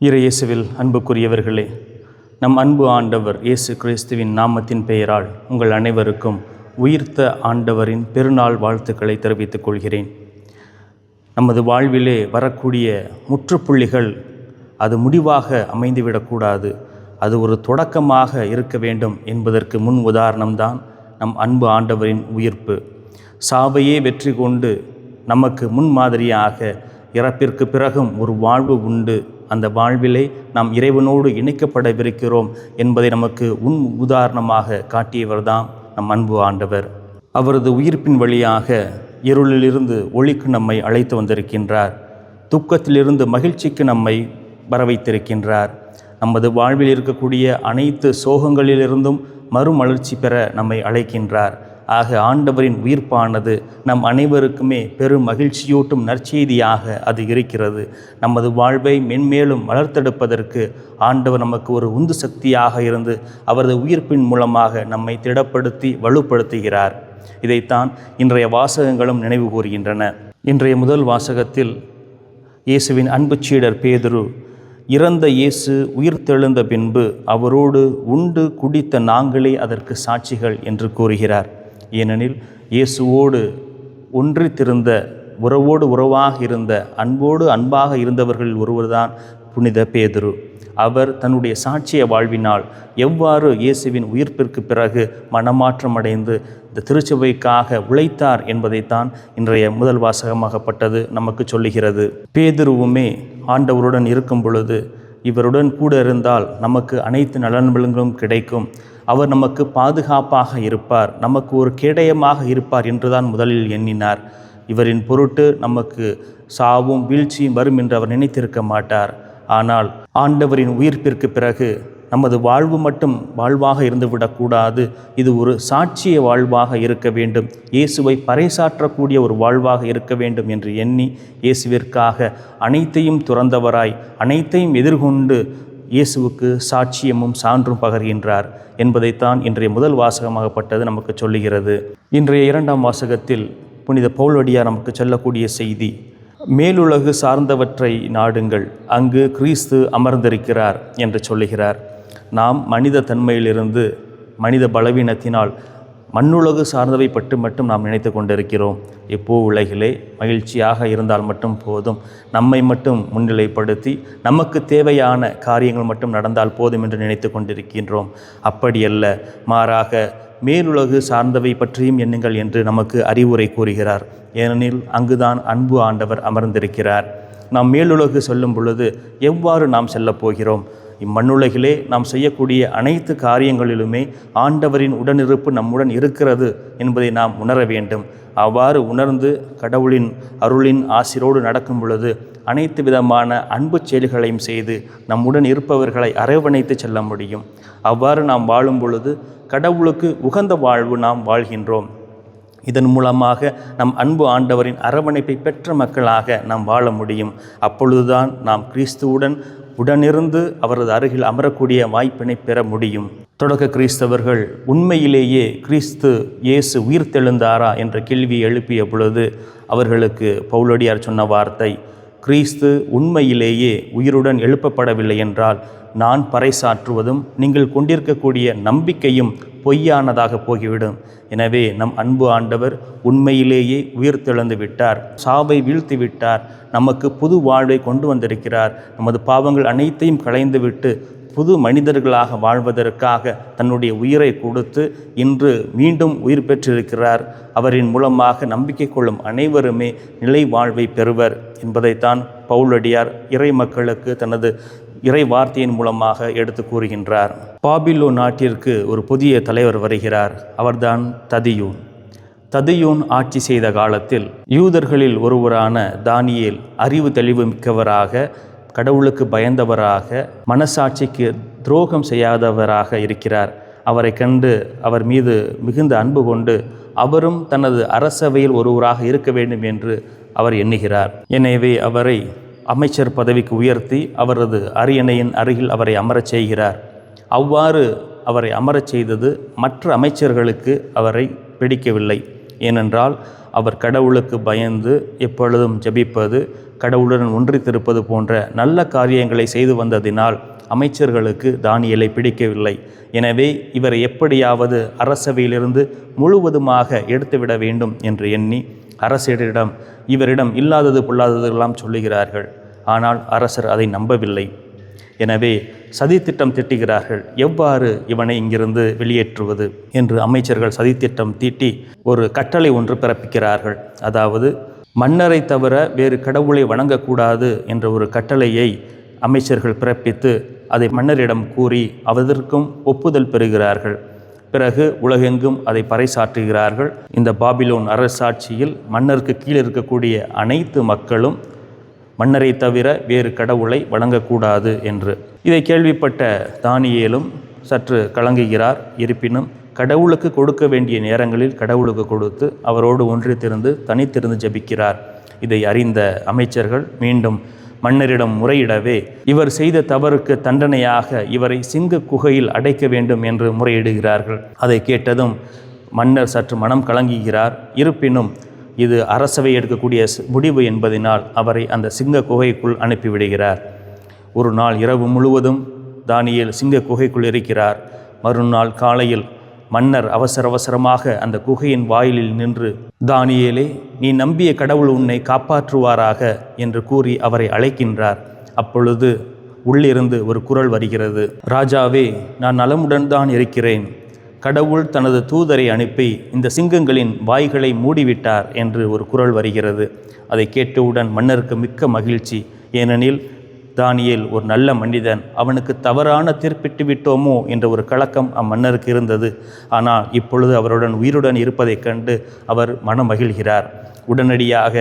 இயேசுவில் அன்புக்குரியவர்களே, நம் அன்பு ஆண்டவர் இயேசு கிறிஸ்துவின் நாமத்தின் பெயரால் உங்கள் அனைவருக்கும் உயிர்த்த ஆண்டவரின் பெருநாள் வாழ்த்துக்களை தெரிவித்துக் கொள்கிறேன். நமது வாழ்விலே வரக்கூடிய முற்றுப்புள்ளிகள் அது முடிவாக அமைந்துவிடக்கூடாது, அது ஒரு தொடக்கமாக இருக்க வேண்டும் என்பதற்கு முன் உதாரணம்தான் நம் அன்பு ஆண்டவரின் உயிர்ப்பு. சாவையே வெற்றி கொண்டு நமக்கு முன்மாதிரியாக இறப்பிற்கு பிறகும் ஒரு வாழ்வு உண்டு, அந்த வாழ்விலே நாம் இறைவனோடு இணைக்கப்படவிருக்கிறோம் என்பதை நமக்கு உதாரணமாக காட்டியவர்தான் நம் அன்பு ஆண்டவர். அவரது உயிர்ப்பின் வழியாக இருளிலிருந்து ஒளிக்கு நம்மை அழைத்து வந்திருக்கின்றார். துக்கத்திலிருந்து மகிழ்ச்சிக்கு நம்மை வர வைத்திருக்கின்றார். நமது வாழ்வில் இருக்கக்கூடிய அனைத்து சோகங்களிலிருந்தும் மறுமலர்ச்சி பெற நம்மை அழைக்கின்றார். ஆக ஆண்டவரின் உயிர்ப்பானது நம் அனைவருக்குமே பெரும் மகிழ்ச்சியூட்டும் நற்செய்தியாக அது இருக்கிறது. நமது வாழ்வை மென்மேலும் வளர்த்தெடுப்பதற்கு ஆண்டவர் நமக்கு ஒரு உந்து சக்தியாக இருந்து அவரது உயிர்ப்பின் மூலமாக நம்மை திடப்படுத்தி வலுப்படுத்துகிறார். இதைத்தான் இன்றைய வாசகங்களும் நினைவு கூறுகின்றன. இன்றைய முதல் வாசகத்தில் இயேசுவின் அன்பு சீடர் பேதுரு, இறந்த இயேசு உயிர்த்தெழுந்த பின்பு அவரோடு உண்டு குடித்த நாங்களே அதற்கு சாட்சிகள் என்று கூறுகிறார். ஏனெனில் இயேசுவோடு ஒன்றித்திருந்த, உறவோடு உறவாக இருந்த, அன்போடு அன்பாக இருந்தவர்கள் ஒருவர்தான் புனித பேதுரு. அவர் தன்னுடைய சாட்சிய வாழ்வினால் எவ்வாறு இயேசுவின் உயிர்ப்பிற்கு பிறகு மனமாற்றம் அடைந்து இந்த திருச்சபைக்காக உழைத்தார் என்பதைத்தான் இன்றைய முதல் வாசகமாகப்பட்டது நமக்கு சொல்லுகிறது. பேதுருவுமே ஆண்டவருடன் இருக்கும் பொழுது இவருடன் கூட இருந்தால் நமக்கு அனைத்து நலன்களும் கிடைக்கும், அவர் நமக்கு பாதுகாப்பாக இருப்பார், நமக்கு ஒரு கேடயமாக இருப்பார் என்றுதான் முதலில் எண்ணினார். இவரின் பொருட்டு நமக்கு சாவும் வீழ்ச்சியும் வரும் என்று அவர் நினைத்திருக்க மாட்டார். ஆனால் ஆண்டவரின் உயிர்ப்பிற்கு பிறகு நமது வாழ்வு மட்டும் வாழ்வாக இருந்துவிடக்கூடாது, இது ஒரு சாட்சிய வாழ்வாக இருக்க வேண்டும், இயேசுவை பறைசாற்றக்கூடிய ஒரு வாழ்வாக இருக்க வேண்டும் என்று எண்ணி இயேசுவிற்காக அனைத்தையும் துறந்தவராய் அனைத்தையும் எதிர்கொண்டு இயேசுவுக்கு சாட்சியமும் சான்றும் பகர்கின்றார் என்பதைத்தான் இன்றைய முதல் வாசகமாகப்பட்டது நமக்கு சொல்லுகிறது. இன்றைய இரண்டாம் வாசகத்தில் புனித பவுலடியார் நமக்கு சொல்லக்கூடிய செய்தி, மேலுலகு சார்ந்தவற்றை நாடுங்கள், அங்கு கிறிஸ்து அமர்ந்திருக்கிறார் என்று சொல்லுகிறார். நாம் மனித தன்மையிலிருந்து மனித பலவீனத்தினால் மண்ணுலகு சார்ந்தவை பற்றி மட்டும் நாம் நினைத்து கொண்டிருக்கிறோம். எப்போ உலகிலே மகிழ்ச்சியாக இருந்தால் மட்டும் போதும், நம்மை மட்டும் முன்னிலைப்படுத்தி நமக்கு தேவையான காரியங்கள் மட்டும் நடந்தால் போதும் என்று நினைத்து கொண்டிருக்கின்றோம். அப்படியல்ல, மாறாக மேலுலகு சார்ந்தவை பற்றியும் எண்ணுங்கள் என்று நமக்கு அறிவுரை கூறுகிறார். ஏனெனில் அங்குதான் அன்பு ஆண்டவர் அமர்ந்திருக்கிறார். நாம் மேலுலகு சொல்லும் பொழுது எவ்வாறு நாம் செல்லப் போகிறோம்? இம்மண்ணுலகிலே நாம் செய்யக்கூடிய அனைத்து காரியங்களிலுமே ஆண்டவரின் உடனிருப்பு நம்முடன் இருக்கிறது என்பதை நாம் உணர வேண்டும். அவ்வாறு உணர்ந்து கடவுளின் அருளின் ஆசிரோடு நடக்கும் பொழுது அனைத்து விதமான அன்பு செயல்களையும் செய்து நம்முடன் இருப்பவர்களை அரவணைத்து செல்ல முடியும். அவ்வாறு நாம் வாழும் பொழுது கடவுளுக்கு உகந்த வாழ்வு நாம் வாழ்கின்றோம். இதன் மூலமாக நம் அன்பு ஆண்டவரின் அரவணைப்பை பெற்ற மக்களாக நாம் வாழ முடியும். அப்பொழுதுதான் நாம் கிறிஸ்துவுடன் உடனிருந்து அவரது அருகில் அமரக்கூடிய வாய்ப்பினை பெற முடியும். தொடக்க கிறிஸ்தவர்கள் உண்மையிலேயே கிறிஸ்து இயேசு உயிர்த்தெழுந்தாரா என்ற கேள்வியை எழுப்பிய பொழுது அவர்களுக்கு பவுலடியார் சொன்ன வார்த்தை, கிறிஸ்து உண்மையிலேயே உயிருடன் எழுப்பப்படவில்லை என்றால் நான் பறைசாற்றுவதும் நீங்கள் கொண்டிருக்கக்கூடிய நம்பிக்கையும் பொய்யானதாக போய்விடும். எனவே நம் அன்பு ஆண்டவர் உண்மையிலேயே உயிர்த்தெழுந்து விட்டார், சாவை வீழ்த்தி விட்டார், நமக்கு புது வாழ்வை கொண்டு வந்திருக்கிறார். நமது பாவங்கள் அனைத்தையும் களைந்துவிட்டு புது மனிதர்களாக வாழ்வதற்காக தன்னுடைய உயிரை கொடுத்து இன்று மீண்டும் உயிர் பெற்றிருக்கிறார். அவரின் மூலமாக நம்பிக்கை கொள்ளும் அனைவருமே நிலை வாழ்வை பெறுவர் என்பதைத்தான் பவுலடியார் இறை மக்களுக்கு தனது இறை வார்த்தையின் மூலமாக எடுத்து கூறுகின்றார். பாபிலோன் நாட்டிற்கு ஒரு புதிய தலைவர் வருகிறார். அவர்தான் ததியூன். ததியூன் ஆட்சி செய்த காலத்தில் யூதர்களில் ஒருவரான தானியேல் அறிவு தெளிவு மிக்கவராக, கடவுளுக்கு பயந்தவராக, மனசாட்சிக்கு துரோகம் செய்யாதவராக இருக்கிறார். அவரை கண்டு அவர் மீது மிகுந்த அன்பு கொண்டு அவரும் தனது அரசவையில் ஒருவராக இருக்க வேண்டும் என்று அவர் எண்ணுகிறார். எனவே அவரை அமைச்சர் பதவிக்கு உயர்த்தி அவரது அரியணையின் அருகில் அவரை அமரச் செய்கிறார். அவ்வாறு அவரை அமரச் செய்தது மற்ற அமைச்சர்களுக்கு அவரை பிடிக்கவில்லை. ஏனென்றால் அவர் கடவுளுக்கு பயந்து எப்பொழுதும் ஜெபிப்பது, கடவுளுடன் ஒன்றித்திருப்பது போன்ற நல்ல காரியங்களை செய்து வந்ததினால் அமைச்சர்களுக்கு தானியேலை பிடிக்கவில்லை. எனவே இவரை எப்படியாவது அரசவையிலிருந்து முழுவதுமாக எடுத்துவிட வேண்டும் என்று எண்ணி அரசரிடம் இவரிடம் இல்லாதது பொல்லாததெல்லாம் சொல்லுகிறார்கள். ஆனால் அரசர் அதை நம்பவில்லை. எனவே சதித்திட்டம் தீட்டுகிறார்கள். எவ்வாறு இவனை இங்கிருந்து வெளியேற்றுவது என்று அமைச்சர்கள் சதித்திட்டம் தீட்டி ஒரு கட்டளை ஒன்று பிறப்பிக்கிறார்கள். அதாவது மன்னரை தவிர வேறு கடவுளை வணங்கக்கூடாது என்ற ஒரு கட்டளையை அமைச்சர்கள் பிறப்பித்து அதை மன்னரிடம் கூறி அதற்கும் ஒப்புதல் பெறுகிறார்கள். பிறகு உலகெங்கும் அதை பறைசாற்றுகிறார்கள். இந்த பாபிலோன் அரசாட்சியில் மன்னருக்கு கீழே இருக்கக்கூடிய அனைத்து மக்களும் மன்னரை தவிர வேறு கடவுளை வணங்கக்கூடாது என்று. இதை கேள்விப்பட்ட தானியேலும் சற்று கலங்குகிறார். இருப்பினும் கடவுளுக்கு கொடுக்க வேண்டிய நேரங்களில் கடவுளுக்கு கொடுத்து அவரோடு ஒன்றித்திருந்து தனித்திருந்து ஜெபிக்கிறார். இதை அறிந்த அமைச்சர்கள் மீண்டும் மன்னரிடம் முறையிடவே இவர் செய்த தவறுக்கு தண்டனையாக இவரை சிங்க குகையில் அடைக்க வேண்டும் என்று முறையிடுகிறார்கள். அதை கேட்டதும் மன்னர் சற்று மனம் கலங்குகிறார். இருப்பினும் இது அரசவை எடுக்கக்கூடிய முடிவு என்பதனால் அவரை அந்த சிங்க குகைக்குள் அனுப்பிவிடுகிறார். ஒரு நாள் இரவு முழுவதும் தானியேல் சிங்க குகைக்குள் இருக்கிறார். மறுநாள் காலையில் மன்னர் அவசரமாக அந்த குகையின் வாயிலில் நின்று, தானியேலே, நீ நம்பிய கடவுள் உன்னை காப்பாற்றுவாராக என்று கூறி அவரை அழைக்கின்றார். அப்பொழுது உள்ளிருந்து ஒரு குரல் வருகிறது. ராஜாவே, நான் நலமுடன் தான் இருக்கிறேன். கடவுள் தனது தூதரை அனுப்பி இந்த சிங்கங்களின் வாய்களை மூடிவிட்டார் என்று ஒரு குரல் வருகிறது. அதை கேட்டவுடன் மன்னருக்கு மிக்க மகிழ்ச்சி. ஏனெனில் தானியேல் ஒரு நல்ல மனிதன், அவனுக்கு தவறான தீர்ப்பிட்டு விட்டோமோ என்ற ஒரு கலக்கம் அம்மன்னருக்கு இருந்தது. ஆனால் இப்பொழுது அவருடன் உயிருடன் இருப்பதைக் கண்டு அவர் மனமகிழ்கிறார். உடனடியாக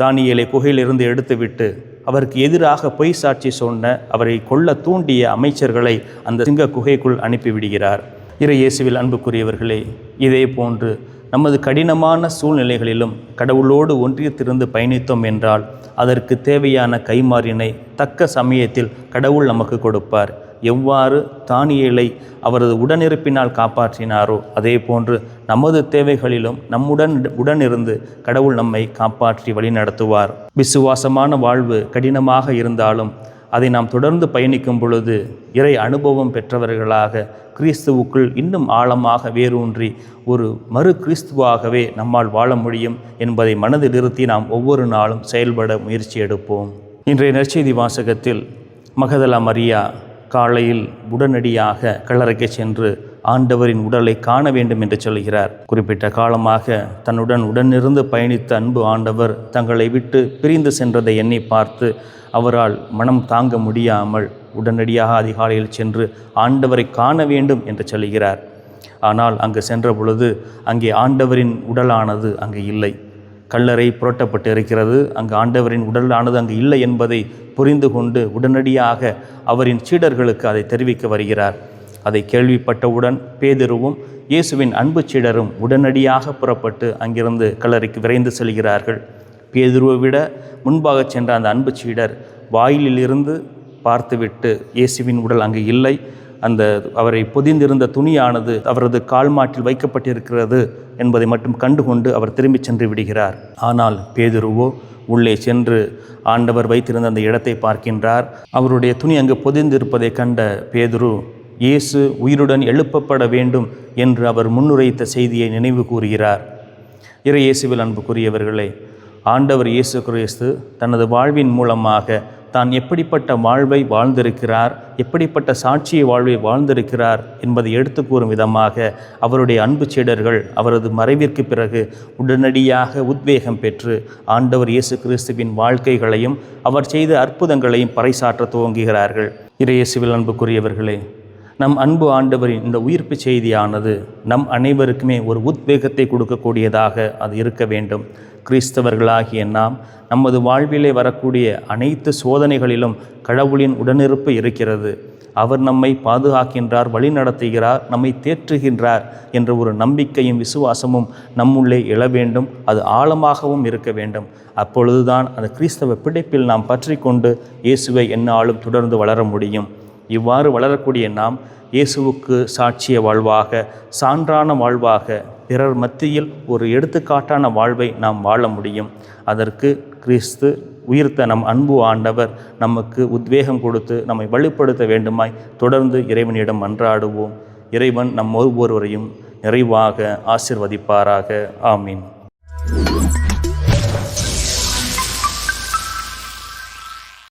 தானியேலை குகையிலிருந்து எடுத்துவிட்டு அவருக்கு எதிராக பொய் சாட்சி சொன்ன, அவரை கொல்ல தூண்டிய அமைச்சர்களை அந்த சிங்க குகைக்குள் அனுப்பிவிடுகிறார். இறையேசுவில் அன்புக்குரியவர்களே, இதே போன்று நமது கடினமான சூழ்நிலைகளிலும் கடவுளோடு ஒன்றியத்திலிருந்து பயணித்தோம் என்றால் அதற்கு தேவையான கைமாறினை தக்க சமயத்தில் கடவுள் நமக்கு கொடுப்பார். எவ்வாறு தானியேலை அவரது உடனிருப்பினால் காப்பாற்றினாரோ அதே போன்று நமது தேவைகளிலும் உடனிருந்து கடவுள் நம்மை காப்பாற்றி வழிநடத்துவார். விசுவாசமான வாழ்வு கடினமாக இருந்தாலும் அதை நாம் தொடர்ந்து பயணிக்கும் பொழுது இறை அனுபவம் பெற்றவர்களாக கிறிஸ்துவுக்குள் இன்னும் ஆழமாக வேரூன்றி ஒரு மறு கிறிஸ்துவாகவே நம்மால் வாழ முடியும் என்பதை மனதில் நிறுத்தி நாம் ஒவ்வொரு நாளும் செயல்பட முயற்சி எடுப்போம். இன்றைய நற்செய்தி வாசகத்தில் மகதலா மரியா காலையில் உடனடியாக கல்லறைக்கு சென்று ஆண்டவரின் உடலை காண வேண்டும் என்று சொல்கிறார். குறிப்பிட்ட காலமாக உடனிருந்து பயணித்த அன்பு ஆண்டவர் தங்களை விட்டு பிரிந்து சென்றதை எண்ணி பார்த்து அவரால் மனம் தாங்க முடியாமல் உடனடியாக அதிகாலையில் சென்று ஆண்டவரை காண வேண்டும் என்று சொல்கிறார். ஆனால் அங்கு சென்ற பொழுது அங்கே ஆண்டவரின் உடலானது அங்கு இல்லை. கல்லறை புரட்டப்பட்டு இருக்கிறது. அங்கு ஆண்டவரின் உடலானது அங்கு இல்லை என்பதை புரிந்து கொண்டு உடனடியாக அவரின் சீடர்களுக்கு அதை தெரிவிக்க வருகிறார். அதை கேள்விப்பட்டவுடன் பேதுருவும் இயேசுவின் அன்பு சீடரும் உடனடியாக புறப்பட்டு அங்கிருந்து கல்லறைக்கு விரைந்து செல்கிறார்கள். பேதுருவை விட முன்பாக சென்ற அந்த அன்பு சீடர் வாயிலிருந்து பார்த்துவிட்டு இயேசுவின் உடல் அங்கு இல்லை, அவரை பொதிந்திருந்த துணியானது அவரது கால்மாட்டில் வைக்கப்பட்டிருக்கிறது என்பதை மட்டும் கண்டுகொண்டு அவர் திரும்பி சென்று விடுகிறார். ஆனால் பேதுருவோ உள்ளே சென்று ஆண்டவர் வைத்திருந்த அந்த இடத்தை பார்க்கின்றார். அவருடைய துணி அங்கு பொதிந்திருப்பதை கண்ட பேதுரு இயேசு உயிருடன் எழுப்பப்பட வேண்டும் என்று அவர் முன்னுரைத்த செய்தியை நினைவு கூறுகிறார். இறையேசுவில் அன்புக்குரியவர்களே, ஆண்டவர் இயேசு கிறிஸ்து தனது வாழ்வின் மூலமாக தான் எப்படிப்பட்ட வாழ்வை வாழ்ந்திருக்கிறார், எப்படிப்பட்ட சாட்சிய வாழ்வை வாழ்ந்திருக்கிறார் என்பதை எடுத்து கூறும் விதமாக அவருடைய அன்பு சீடர்கள் அவரது மறைவிற்கு பிறகு உடனடியாக உத்வேகம் பெற்று ஆண்டவர் இயேசு கிறிஸ்துவின் வாழ்க்கைகளையும் அவர் செய்த அற்புதங்களையும் பறைசாற்ற துவங்குகிறார்கள். இறையேசுவில் அன்புக்குரியவர்களே, நம் அன்பு ஆண்டவரின் இந்த உயிர்ப்பு செய்தியானது நம் அனைவருக்குமே ஒரு உத்வேகத்தை கொடுக்கக்கூடியதாக அது இருக்க வேண்டும். கிறிஸ்தவர்களாகிய நாம் நமது வாழ்விலே வரக்கூடிய அனைத்து சோதனைகளிலும் கடவுளின் உடனிருப்பு இருக்கிறது. அவர் நம்மை பாதுகாக்கின்றார், வழி நடத்துகிறார், நம்மை தேற்றுகின்றார் என்ற ஒரு நம்பிக்கையும் விசுவாசமும் நம்முள்ளே எழ வேண்டும். அது ஆழமாகவும் இருக்க வேண்டும். அப்பொழுதுதான் அந்த கிறிஸ்தவ பிடிப்பில் நாம் பற்றி கொண்டு இயேசுவை எந்நாளும் தொடர்ந்து வளர முடியும். இவ்வாறு வளரக்கூடிய நாம் இயேசுவுக்கு சாட்சிய வாழ்வாக, சான்றான வாழ்வாக, பிறர் மத்தியில் ஒரு எடுத்துக்காட்டான வாழ்வை நாம் வாழ முடியும். அதற்கு கிறிஸ்து உயிர்த்த நம் அன்பு ஆண்டவர் நமக்கு உத்வேகம் கொடுத்து நம்மை வலுப்படுத்த வேண்டுமாய் தொடர்ந்து இறைவனிடம் மன்றாடுவோம். இறைவன் நம் ஒவ்வொருவரையும் நிறைவாக ஆசிர்வதிப்பாராக. ஆமீன்.